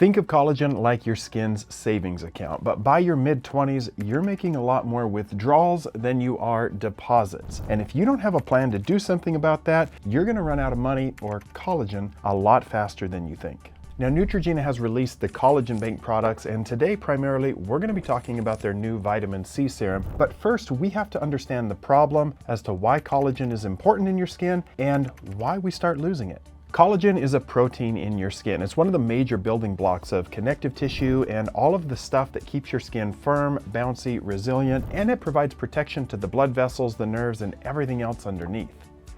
Think of collagen like your skin's savings account, but by your mid-20s, you're making a lot more withdrawals than you are deposits. And if you don't have a plan to do something about that, you're gonna run out of money or collagen a lot faster than you think. Now, Neutrogena has released the Collagen Bank products, and today primarily we're going to be talking about their new vitamin C serum. But first, we have to understand the problem as to why collagen is important in your skin and why we start losing it. Collagen is a protein in your skin. It's one of the major building blocks of connective tissue and all of the stuff that keeps your skin firm, bouncy, resilient, and it provides protection to the blood vessels, the nerves, and everything else underneath.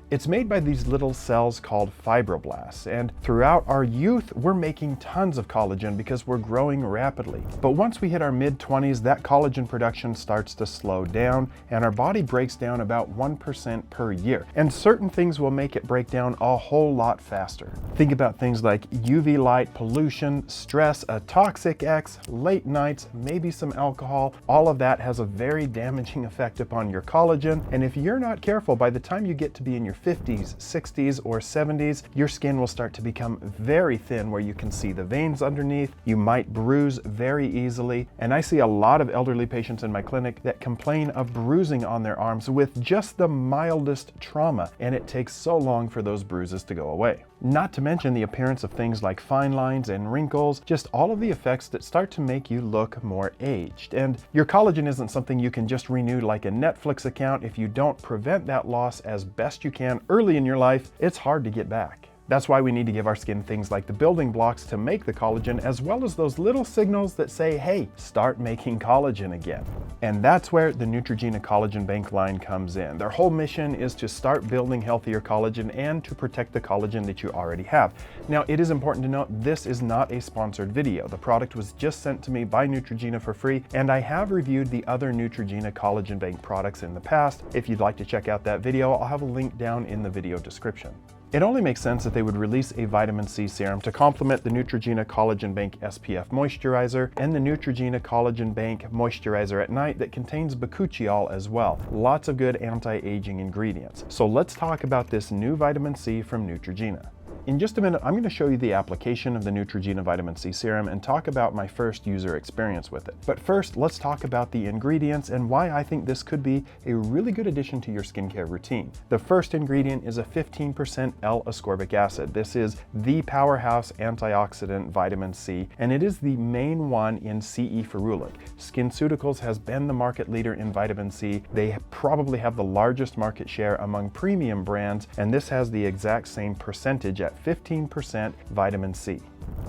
It's made by these little cells called fibroblasts, and throughout our youth, we're making tons of collagen because we're growing rapidly. But once we hit our mid-20s, that collagen production starts to slow down, and our body breaks down about 1% per year. And certain things will make it break down a whole lot faster. Think about things like UV light, pollution, stress, a toxic ex, late nights, maybe some alcohol. All of that has a very damaging effect upon your collagen, and if you're not careful, by the time you get to be in your 50s, 60s, or 70s, your skin will start to become very thin where you can see the veins underneath. You might bruise very easily. And I see a lot of elderly patients in my clinic that complain of bruising on their arms with just the mildest trauma, and it takes so long for those bruises to go away. Not to mention the appearance of things like fine lines and wrinkles, just all of the effects that start to make you look more aged. And your collagen isn't something you can just renew like a Netflix account. If you don't prevent that loss as best you can early in your life, it's hard to get back. That's why we need to give our skin things like the building blocks to make the collagen, as well as those little signals that say, hey, start making collagen again. And that's where the Neutrogena Collagen Bank line comes in. Their whole mission is to start building healthier collagen and to protect the collagen that you already have. Now, it is important to note this is not a sponsored video. The product was just sent to me by Neutrogena for free, and I have reviewed the other Neutrogena Collagen Bank products in the past. If you'd like to check out that video, I'll have a link down in the video description. It only makes sense that they would release a vitamin C serum to complement the Neutrogena Collagen Bank SPF Moisturizer and the Neutrogena Collagen Bank Moisturizer at Night that contains bakuchiol as well. Lots of good anti-aging ingredients. So let's talk about this new vitamin C from Neutrogena. In just a minute, I'm going to show you the application of the Neutrogena Vitamin C Serum and talk about my first user experience with it. But first, let's talk about the ingredients and why I think this could be a really good addition to your skincare routine. The first ingredient is a 15% L-ascorbic acid. This is the powerhouse antioxidant vitamin C, and it is the main one in CE ferulic. SkinCeuticals has been the market leader in vitamin C. They probably have the largest market share among premium brands, and this has the exact same percentage at 15% vitamin C.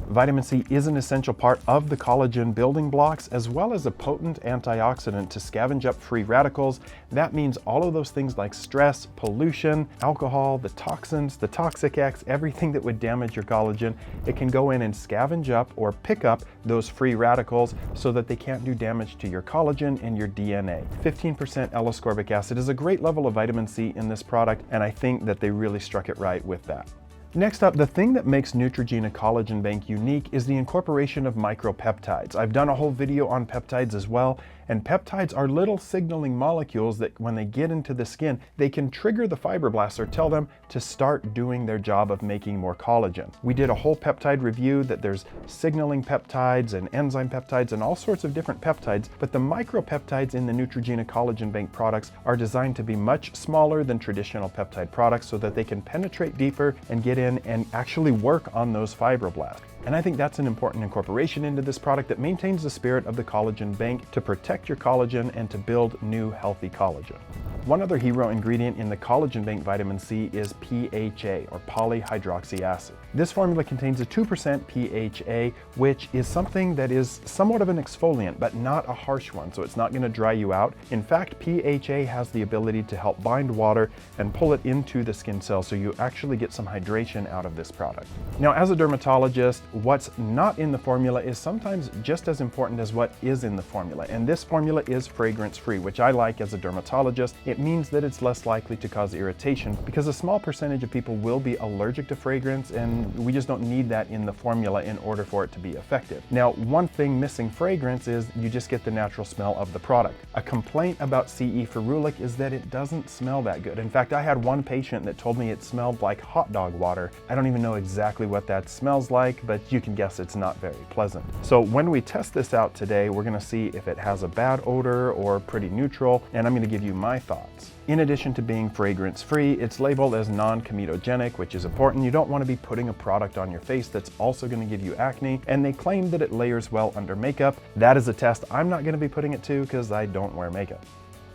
Vitamin C is an essential part of the collagen building blocks, as well as a potent antioxidant to scavenge up free radicals. That means all of those things like stress, pollution, alcohol, the toxins, the toxic X, everything that would damage your collagen, it can go in and scavenge up or pick up those free radicals so that they can't do damage to your collagen and your DNA. 15% L-ascorbic acid is a great level of vitamin C in this product, and I think that they really struck it right with that. Next up, the thing that makes Neutrogena Collagen Bank unique is the incorporation of micropeptides. I've done a whole video on peptides as well, and peptides are little signaling molecules that when they get into the skin, they can trigger the fibroblasts or tell them to start doing their job of making more collagen. We did a whole peptide review that there's signaling peptides and enzyme peptides and all sorts of different peptides, but the micropeptides in the Neutrogena Collagen Bank products are designed to be much smaller than traditional peptide products so that they can penetrate deeper and get in and actually work on those fibroblasts. And I think that's an important incorporation into this product that maintains the spirit of the collagen bank to protect your collagen and to build new healthy collagen. One other hero ingredient in the Collagen Bank vitamin C is PHA, or polyhydroxy acid. This formula contains a 2% PHA, which is something that is somewhat of an exfoliant, but not a harsh one, so it's not going to dry you out. In fact, PHA has the ability to help bind water and pull it into the skin cells, so you actually get some hydration out of this product. Now, as a dermatologist, what's not in the formula is sometimes just as important as what is in the formula, and this formula is fragrance-free, which I like as a dermatologist. It it means that it's less likely to cause irritation because a small percentage of people will be allergic to fragrance, and we just don't need that in the formula in order for it to be effective. Now, one thing missing fragrance is you just get the natural smell of the product. A complaint about CE ferulic is that it doesn't smell that good. In fact, I had one patient that told me it smelled like hot dog water. I don't even know exactly what that smells like, but you can guess it's not very pleasant. So when we test this out today, we're gonna see if it has a bad odor or pretty neutral, and I'm gonna give you my thoughts. In addition to being fragrance-free, it's labeled as non-comedogenic, which is important. You don't want to be putting a product on your face that's also going to give you acne, and they claim that it layers well under makeup. That is a test I'm not going to be putting it to because I don't wear makeup.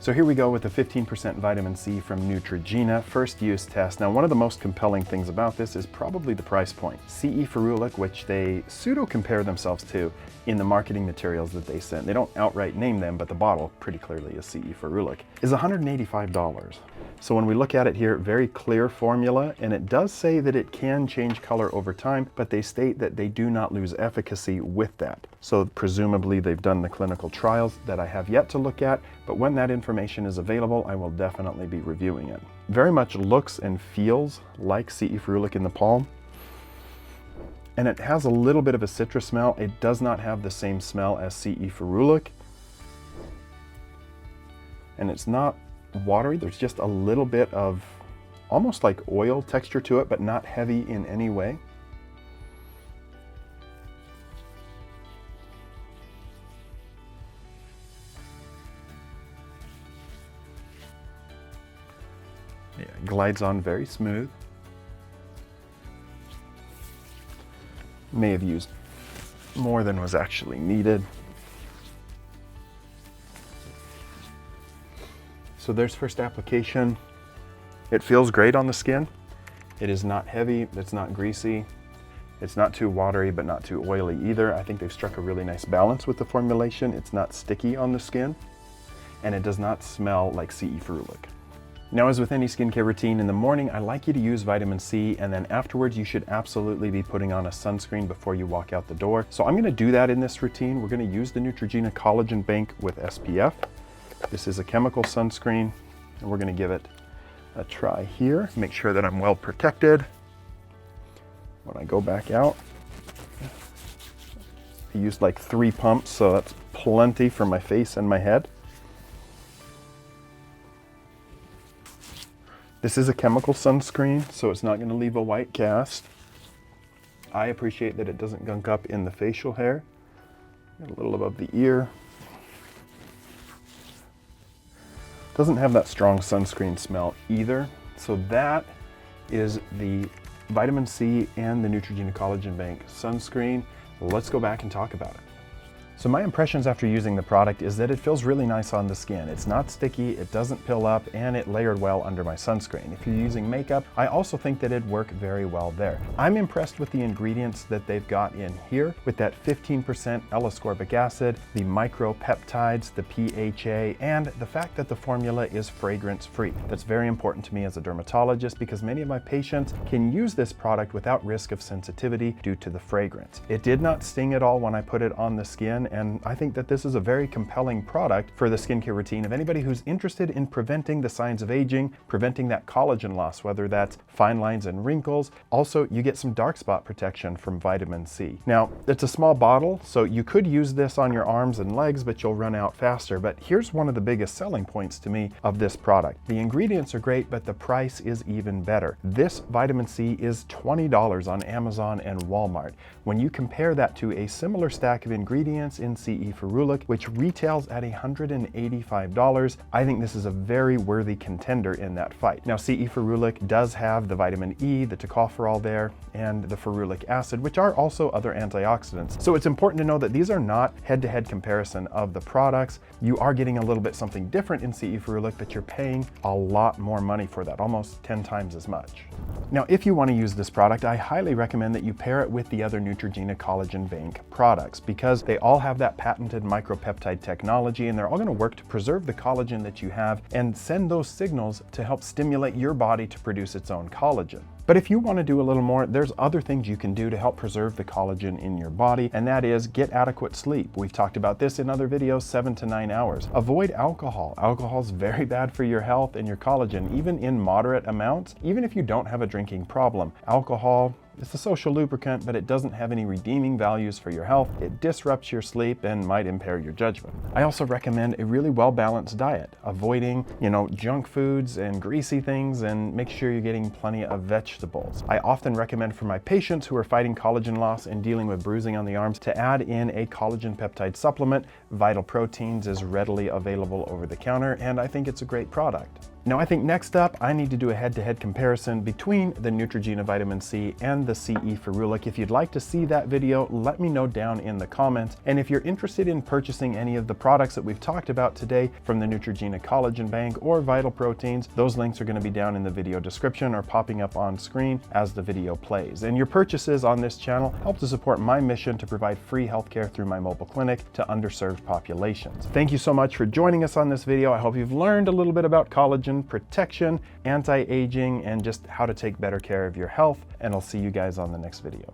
So here we go with the 15% vitamin C from Neutrogena first use test. Now, one of the most compelling things about this is probably the price point. CE ferulic, which they pseudo compare themselves to in the marketing materials that they send. They don't outright name them, but the bottle pretty clearly is CE ferulic, is $185. So when we look at it here, very clear formula, and it does say that it can change color over time, but they state that they do not lose efficacy with that. So presumably they've done the clinical trials that I have yet to look at, but when that information is available, I will definitely be reviewing it. Very much looks and feels like CE ferulic in the palm. And it has a little bit of a citrus smell. It does not have the same smell as CE ferulic. And it's not watery. There's just a little bit of almost like oil texture to it, but not heavy in any way. Yeah, it glides on very smooth. May have used more than was actually needed. So there's first application. It feels great on the skin. It is not heavy, it's not greasy. It's not too watery, but not too oily either. I think they've struck a really nice balance with the formulation. It's not sticky on the skin, and it does not smell like CE ferulic. Now, as with any skincare routine, in the morning, I like you to use vitamin C, and then afterwards, you should absolutely be putting on a sunscreen before you walk out the door. So I'm gonna do that in this routine. We're gonna use the Neutrogena Collagen Bank with SPF. This is a chemical sunscreen, and we're gonna give it a try here. Make sure that I'm well protected when I go back out. I used like 3 pumps, so that's plenty for my face and my head. This is a chemical sunscreen, so it's not going to leave a white cast. I appreciate that it doesn't gunk up in the facial hair. Got a little above the ear. Doesn't have that strong sunscreen smell either. So that is the vitamin C and the Neutrogena Collagen Bank sunscreen. Let's go back and talk about it. So my impressions after using the product is that it feels really nice on the skin. It's not sticky, it doesn't pill up, and it layered well under my sunscreen. If you're using makeup, I also think that it'd work very well there. I'm impressed with the ingredients that they've got in here with that 15% L-ascorbic acid, the micropeptides, the PHA, and the fact that the formula is fragrance-free. That's very important to me as a dermatologist because many of my patients can use this product without risk of sensitivity due to the fragrance. It did not sting at all when I put it on the skin, and I think that this is a very compelling product for the skincare routine of anybody who's interested in preventing the signs of aging, preventing that collagen loss, whether that's fine lines and wrinkles. Also, you get some dark spot protection from vitamin C. Now, it's a small bottle, so you could use this on your arms and legs, but you'll run out faster. But here's one of the biggest selling points to me of this product. The ingredients are great, but the price is even better. This vitamin C is $20 on Amazon and Walmart. When you compare that to a similar stack of ingredients in CE ferulic, which retails at $185, I think this is a very worthy contender in that fight. Now, CE ferulic does have the vitamin E, the tocopherol there, and the ferulic acid, which are also other antioxidants. So it's important to know that these are not head-to-head comparison of the products. You are getting a little bit something different in CE ferulic, but you're paying a lot more money for that, almost 10 times as much. Now, if you want to use this product, I highly recommend that you pair it with the other Neutrogena Collagen Bank products because they all have that patented micropeptide technology, and they're all going to work to preserve the collagen that you have and send those signals to help stimulate your body to produce its own collagen. But if you want to do a little more, there's other things you can do to help preserve the collagen in your body, and that is get adequate sleep. We've talked about this in other videos, 7 to 9 hours. Avoid alcohol. Alcohol is very bad for your health and your collagen, even in moderate amounts, even if you don't have a drinking problem. Alcohol, it's a social lubricant, but it doesn't have any redeeming values for your health. It disrupts your sleep and might impair your judgment. I also recommend a really well-balanced diet, avoiding, junk foods and greasy things, and make sure you're getting plenty of vegetables. I often recommend for my patients who are fighting collagen loss and dealing with bruising on the arms to add in a collagen peptide supplement. Vital Proteins is readily available over the counter, and I think it's a great product. Now, I think next up, I need to do a head-to-head comparison between the Neutrogena Vitamin C and the CE Ferulic. If you'd like to see that video, let me know down in the comments. And if you're interested in purchasing any of the products that we've talked about today from the Neutrogena Collagen Bank or Vital Proteins, those links are going to be down in the video description or popping up on screen as the video plays. And your purchases on this channel help to support my mission to provide free healthcare through my mobile clinic to underserved populations. Thank you so much for joining us on this video. I hope you've learned a little bit about collagen, protection, anti-aging, and just how to take better care of your health. And I'll see you guys on the next video.